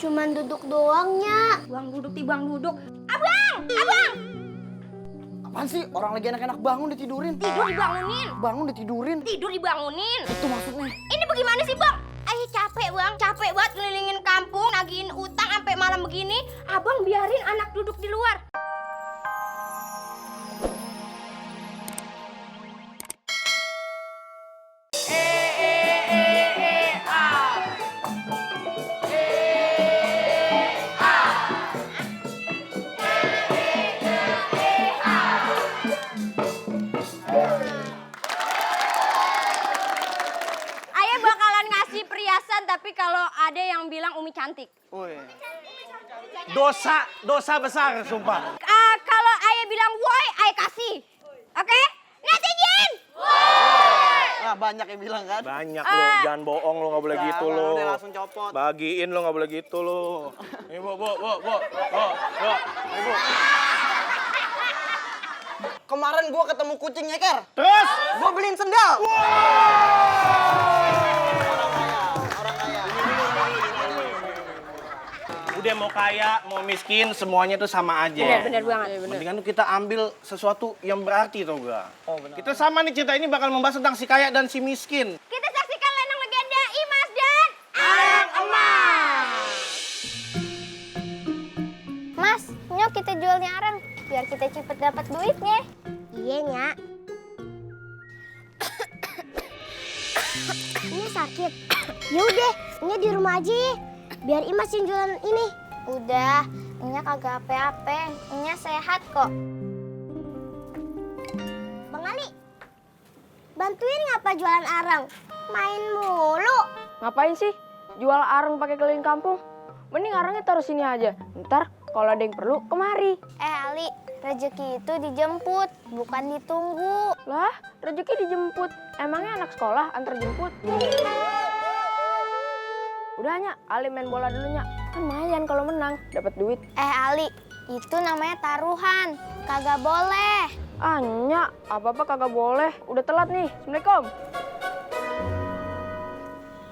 Cuman duduk doangnya. Buang duduk, buang duduk. Abang! Abang! Apaan sih? Orang lagi enak-enak bangun ditidurin. Tidur dibangunin. Bangun ditidurin. Tidur dibangunin. Itu maksudnya. Ini bagaimana sih, Bang? Capek, Bang. Capek banget ngelilingin kampung, nagihin utang sampai malam begini. Abang biarin anak duduk di luar. Ayah bakalan ngasih perhiasan, tapi kalau ada yang bilang Umi cantik. Woi. Dosa besar, sumpah. Kalau ayah bilang woi, ayah kasih. Oke? Netizen! Nah, banyak yang bilang kan. Banyak lo, jangan bohong lo, nggak boleh gitu lo. Udah langsung copot. Bagiin lo, nggak boleh gitu lo. Nih, Bu. Ibu. Kemarin gua ketemu kucing nyeker. Terus? Gua beliin sendal. Orang kaya. Udah mau kaya, mau miskin, semuanya tuh sama aja. Bener banget. Mendingan tuh kita ambil sesuatu yang berarti tau gak? Oh, benar. Kita sama nih, cerita ini bakal membahas tentang si kaya dan si miskin. Kita saksikan lenong legenda Imas dan Arang Emas. Mas, nyok kita jualnya arang biar kita cepet dapat duitnya. Iya, Nyak. Ini sakit. Yaudah, ini di rumah aja ya. Biar Imas yang jualan ini. Udah, Nya kagak apa-apa. Nya sehat kok. Bang Ali, bantuin ngapa jualan arang? Main mulu. Ngapain sih? Jual arang pakai keliling kampung? Mending arangnya taruh sini aja. Ntar kalau ada yang perlu kemari. Ali, rezeki itu dijemput, bukan ditunggu. Lah, rezeki dijemput. Emangnya anak sekolah antar jemput? Udah Nya, Ali main bola dulu Nya. Kan lumayan kalau menang, dapat duit. Ali, itu namanya taruhan. Kagak boleh. Ah Nya, apa-apa kagak boleh. Udah telat nih. Assalamualaikum.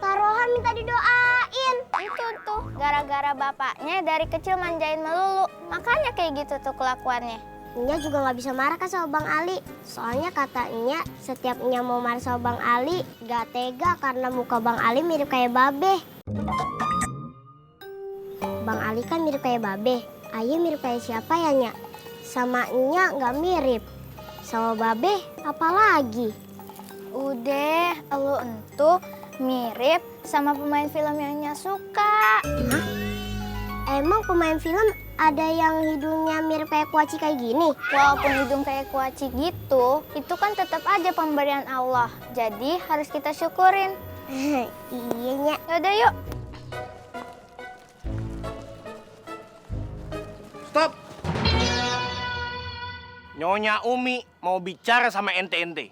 Taruhan minta didoain. Itu tuh, gara-gara bapaknya dari kecil manjain melulu. Makanya kayak gitu tuh kelakuannya. Nya juga nggak bisa marah kan sama Bang Ali. Soalnya kata Nya, setiap Nya mau marah sama Bang Ali, gak tega karena muka Bang Ali mirip kayak Babe. Bang Ali kan mirip kayak Babe. Ayah mirip kayak siapa ya, Nya? Sama Nya nggak mirip. Sama Babe, apalagi? Udah, lu entuh mirip sama pemain film yang Nya suka. Hah? Emang pemain film ada yang hidungnya mirip kayak kuaci kayak gini? Walaupun hidung kayak kuaci gitu, itu kan tetap aja pemberian Allah. Jadi harus kita syukurin. Iya, Nya. Yaudah yuk. Stop! Nyonya Umi mau bicara sama ente-ente.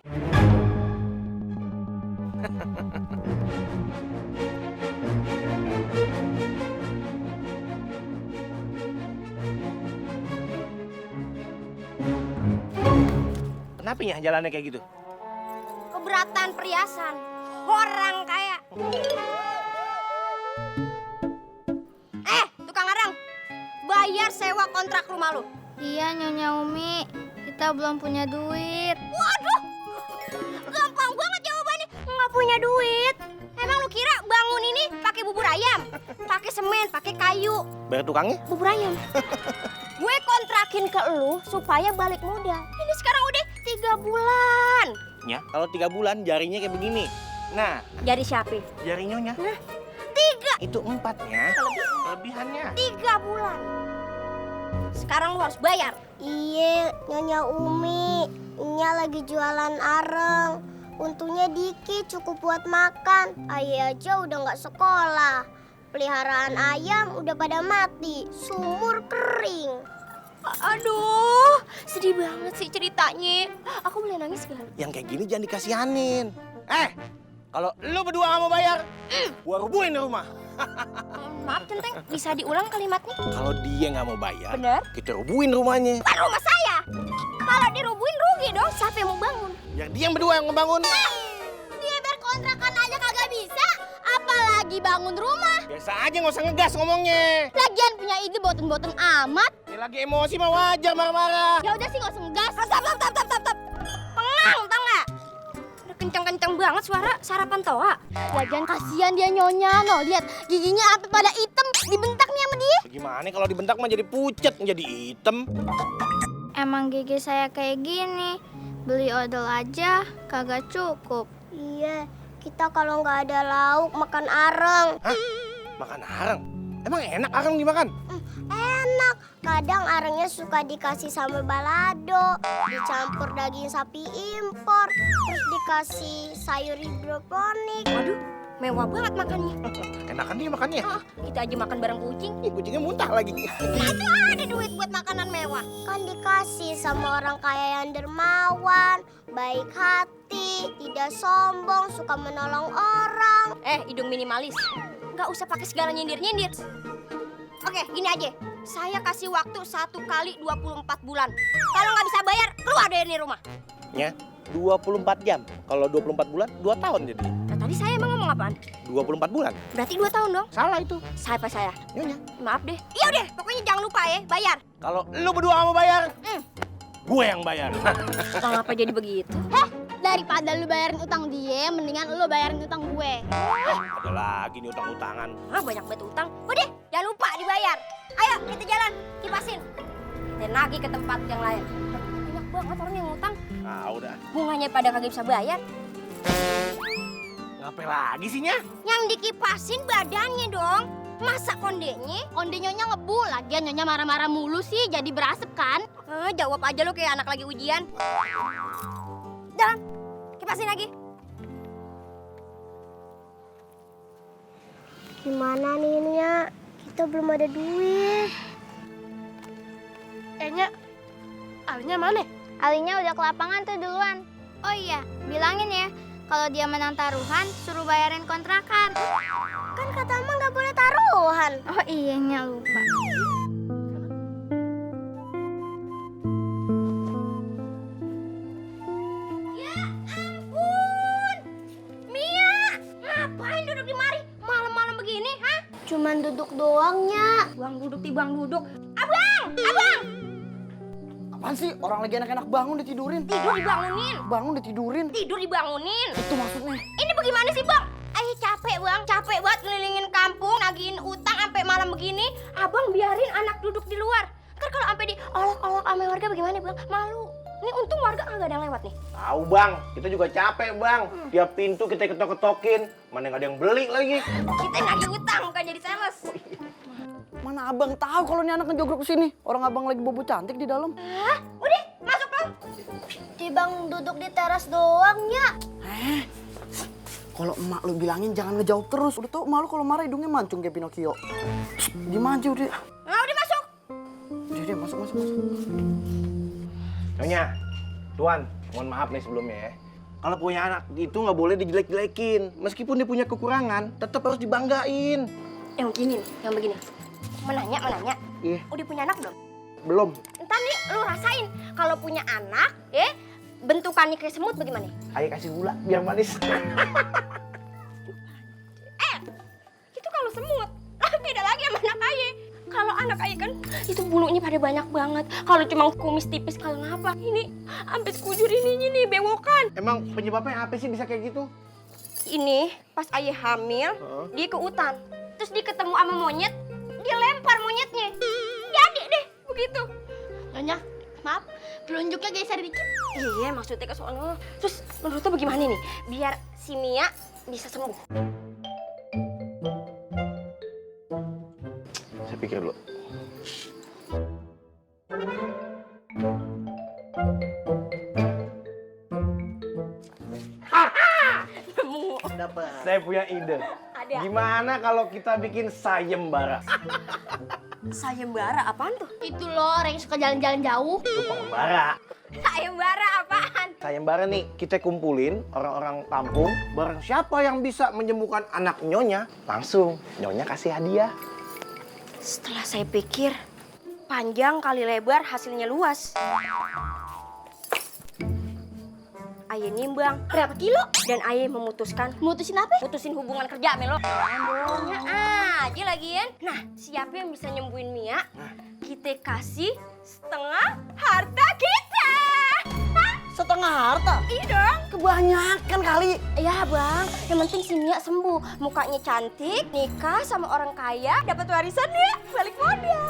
Kenapa ya jalannya kayak gitu? Keberatan perhiasan. Orang kaya. Tukang arang. Bayar sewa kontrak rumah lu. Iya, Nyonya Umi. Kita belum punya duit. Waduh. Gampang banget jawabannya. Nggak punya duit. Emang lu kira bangun ini pakai bubur ayam? Pakai semen, pakai kayu. Bayar tukangnya? Bubur ayam. Gue kontrakin ke lu supaya balik modal. Ini sekarang udah 3 bulan. Ya, kalau 3 bulan jarinya kayak begini. Nah, Jadi siapa? jari nyonya. Nah, 3 Itu 4 ya. Kelebihannya. 3 bulan. Sekarang lu harus bayar. Iya, Nyonya Umi. Nya lagi jualan areng. Untungnya dikit, cukup buat makan. Ayah aja udah nggak sekolah. Peliharaan ayam udah pada mati. Sumur kering. Aduh, sedih banget sih ceritanya. Aku boleh nangis gak? Yang kayak gini jangan dikasihanin. Kalau lu berdua nggak mau bayar, gua rubuhin di rumah. Maaf Centeng, bisa diulang kalimatnya? Kalau dia nggak mau bayar, Bener. kita rubuhin rumahnya. Bukan rumah saya. Kalau dirubuhin rugi dong, siapa yang mau bangun? Ya dia yang berdua yang ngebangun. Dia berkontrakan aja kagak bisa. Apalagi lagi bangun rumah. Biasa aja nggak usah ngegas ngomongnya. Lagian punya ide boten-boten amat. Ini lagi emosi mah wajar marah-marah. Ya udah sih nggak usah ngegas. Stop. Pengang, tau nggak? Udah kencang-kencang banget suara sarapan toa. Lagian kasihan dia nyonya, no lihat giginya sampai pada hitam, dibentak nih sama dia. Gimana kalau dibentak mah jadi pucet, jadi hitam. Emang gigi saya kayak gini, beli odol aja kagak cukup. Iya, kita kalau nggak ada lauk makan areng. Hah? Makan areng? Emang enak areng dimakan? Enak. Kadang arengnya suka dikasih sambal balado, dicampur daging sapi impor, terus dikasih sayur hidroponik. Waduh, mewah banget makannya. Enakan dia makannya. Kita aja makan bareng kucing. Ih, kucingnya muntah lagi. Itu ada duit buat makanan mewah. Kan dikasih sama orang kaya yang dermawan, baik hati, tidak sombong, suka menolong orang. Hidung minimalis. Nggak usah pakai segala nyindir-nyindir. Oke, gini aja. Saya kasih waktu 1 kali 24 bulan. Kalau nggak bisa bayar, keluar dari rumah. Ya, 24 jam. Kalau 24 bulan, 2 tahun jadi. Nah, tadi saya emang ngomong apaan? 24 bulan. Berarti 2 tahun dong? Salah itu. Siapa saya? Nyonya. Maaf deh. Iya deh, pokoknya jangan lupa ya, bayar. Kalau lu berdua nggak mau bayar, gue yang bayar. Kenapa jadi begitu? Daripada lu bayarin utang dia, mendingan lu bayarin utang gue. Ada lagi nih utang-utangan. Banyak banget utang. Udah, jangan lupa dibayar. Ayo, kita jalan, kipasin. Kita nagih ke tempat yang lain. Banyak banget orang yang ngutang. Nah, udah. Bunganya pada kagak bisa bayar. Ngapain lagi sih, Nya? Yang dikipasin badannya dong. Masa kondenya? Konde nyonya ngebul. Lagian nyonya marah-marah mulu sih, jadi berasap kan? Jawab aja lo kayak anak lagi ujian. Jalan, kipasin lagi. Gimana nih, Nya? Kita belum ada duit. Nya, Alinya mana? Alinya udah ke lapangan tuh duluan. Oh iya, bilangin ya, kalau dia menang taruhan, suruh bayarin kontrakan. Kan kata Mama nggak boleh taruhan. Oh iya, Nya lupa. Ya ampun, Mia, ngapain duduk di mari malam-malam begini, hah? Cuman duduk doang, Nya. Buang duduk, tibang duduk. Abang! Apaan sih? Orang lagi enak-enak bangun ditidurin. Tidur dibangunin. Bangun ditidurin. Tidur dibangunin. Itu maksudnya. Ini bagaimana sih, Bang? Capek, Bang. Capek banget ngelilingin kampung, nagihin utang sampai malam begini. Abang biarin anak duduk di luar. Kan kalau sampai diolok-olok sama warga bagaimana, Bang? Malu. Ini untung warga nggak ada yang lewat nih. Tahu, Bang. Kita juga capek, Bang. Tiap pintu kita ketok-ketokin. Mana nggak ada yang beli lagi. Kita nagih utang, bukan jadi sales. Mana abang tahu kalau ini anak ngejogrok kesini? Orang abang lagi bobo cantik di dalam. Hah? Udah, masuk dong. Tibang duduk di teras doang, Nya. Kalau emak lu bilangin jangan ngejawab terus. Udah tau emak lu kalau marah hidungnya mancung kayak Pinocchio. Gimana aja udah. Nah, udah masuk. Udah, masuk. Nyonya, Tuan, mohon maaf nih sebelumnya ya. Kalau punya anak itu nggak boleh dijelek-jelekin. Meskipun dia punya kekurangan, tetap harus dibanggain. Yang begini nih, yang begini. Menanya. Iya. Udah punya anak belum? Belum. Ntar nih lu rasain kalau punya anak, bentukannya kayak semut bagaimana? Ayo kasih gula biar manis. Itu kalau semut, beda lagi sama anak ayah. Kalau anak ayah kan itu bulunya pada banyak banget. Kalau cuma kumis tipis kalau ngapa? Ini sampai sekujur ininya nih bewokan. Emang penyebabnya apa sih bisa kayak gitu? Ini pas ayah hamil, dia ke hutan. Terus dia ketemu sama monyet, dia lempar monyetnya. Jadi deh begitu. Nyonya, maaf, telunjuknya geser dikit. Iya, maksudnya ke sono. Terus menurut lo bagaimana nih? Biar si Mia bisa sembuh. Saya pikir dulu. Saya punya ide. Ada. Gimana kalau kita bikin sayembara? Sayembara apaan tuh? Itu loh, orang yang suka jalan-jalan jauh. Itu pengembara. Sayembara apaan? Sayembara nih, kita kumpulin orang-orang kampung. Barang siapa yang bisa menyembuhkan anak Nyonya, langsung Nyonya kasih hadiah. Setelah saya pikir, panjang kali lebar hasilnya luas. Aye nimbang berapa kilo dan Aye memutuskan. Mutusin apa? Putusin hubungan kerja Melo. Bohongnya aja lagian. Nah, siapa yang bisa nyembuhin Mia? Kita kasih setengah harta kita. Setengah harta? Iya dong. Kebanyakan kali. Ya bang, yang penting si Mia sembuh. Mukanya cantik, nikah sama orang kaya, dapat warisan ya, balik modal.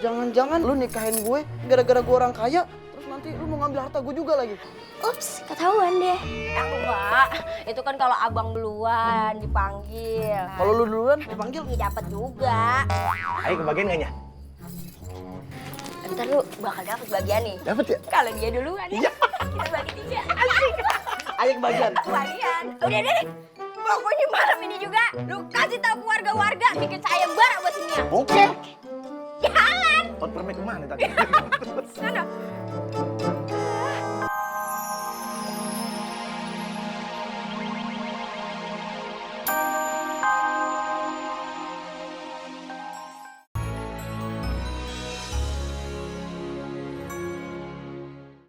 Jangan-jangan lu nikahin gue gara-gara gue orang kaya, terus nanti lu mau ngambil harta gue juga lagi. Ups, ketahuan deh. Enggak, itu kan kalau abang duluan dipanggil. Kalau lu duluan dipanggil. Ya dapat juga. Ayo kebagian nggak nya? Ntar lu bakal dapat bagian nih. Dapat ya? Kalau dia duluan ya. Kita bagi 3. Asik. Ayo kebagian. Bagian. Udah deh. Pokoknya malam ini juga lu kasih tahu ke warga-warga bikin saya bara buat sini. Oke. Jalan. Pot permen kemana tadi? Sana.